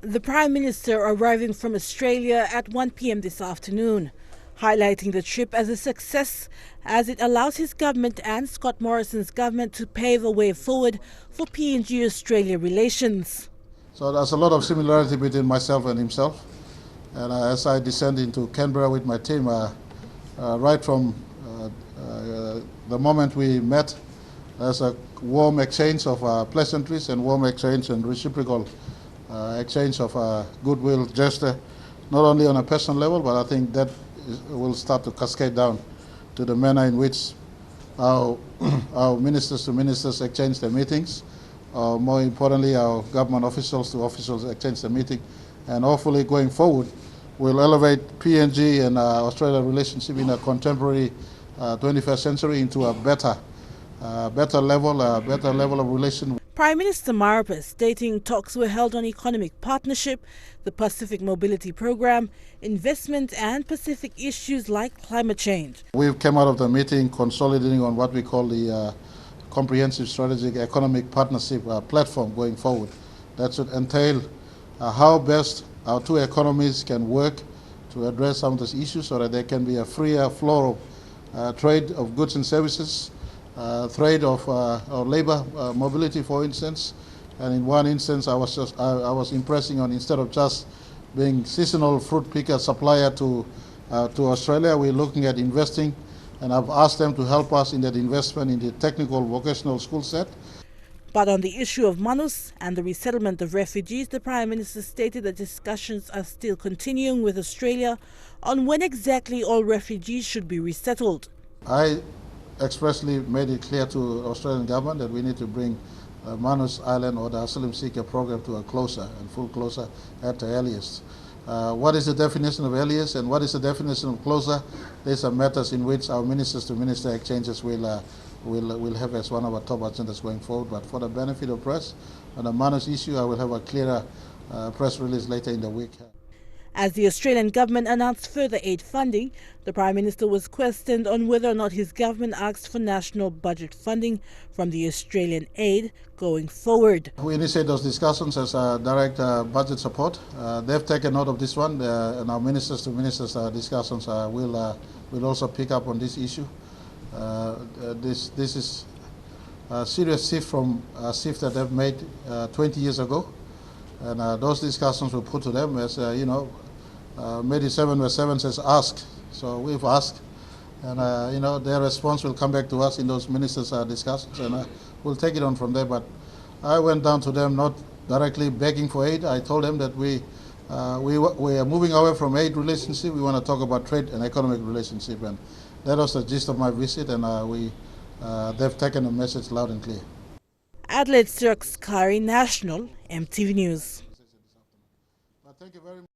The Prime Minister arriving from Australia at 1 p.m. this afternoon, highlighting the trip as a success as it allows his government and Scott Morrison's government to pave a way forward for PNG-Australia relations. So there's a lot of similarity between myself and himself. And as I descend into Canberra with my team, right from the moment we met, there's a warm exchange of pleasantries and warm exchange and reciprocal exchange of goodwill gesture, not only on a personal level, but I think that will start to cascade down to the manner in which our ministers to ministers exchange their meetings. More importantly, our government officials to officials exchange the meeting, and hopefully going forward, we'll elevate PNG and Australia relationship in a contemporary 21st century into a better level of relation. Prime Minister Marape stating talks were held on economic partnership, the Pacific Mobility Program, investment and Pacific issues like climate change. We've come out of the meeting consolidating on what we call the Comprehensive Strategic Economic Partnership platform going forward. That should entail how best our two economies can work to address some of these issues so that there can be a freer flow of trade of goods and services, trade of labor mobility, for instance. And in one instance, I was impressing on, instead of just being seasonal fruit picker supplier to Australia, we're looking at investing, and I've asked them to help us in that investment in the technical vocational school set. But on the issue of Manus and the resettlement of refugees, the Prime Minister stated that discussions are still continuing with Australia on when exactly all refugees should be resettled. I expressly made it clear to the Australian government that we need to bring Manus Island or the asylum seeker program to a closer and full closer at the earliest. What is the definition of earliest and what is the definition of closer? These are matters in which our ministers to minister exchanges will have as one of our top agendas going forward. But for the benefit of press, on the Manus issue, I will have a clearer press release later in the week. As the Australian government announced further aid funding, the Prime Minister was questioned on whether or not his government asked for national budget funding from the Australian aid going forward. We initiate those discussions as direct budget support. They've taken note of this one, and our ministers to ministers discussions will also pick up on this issue. This is a serious shift from a shift that they've made 20 years ago. And those discussions were put to them as, Medi 7 verse 7 says ask. So we've asked, and their response will come back to us in those ministers' discussions, and we'll take it on from there. But I went down to them not directly begging for aid. I told them that we are moving away from aid relationship. We want to talk about trade and economic relationship, and that was the gist of my visit, and they've taken the message loud and clear. Adelaide Sirks Kari, National, Emtv News. Thank you very much.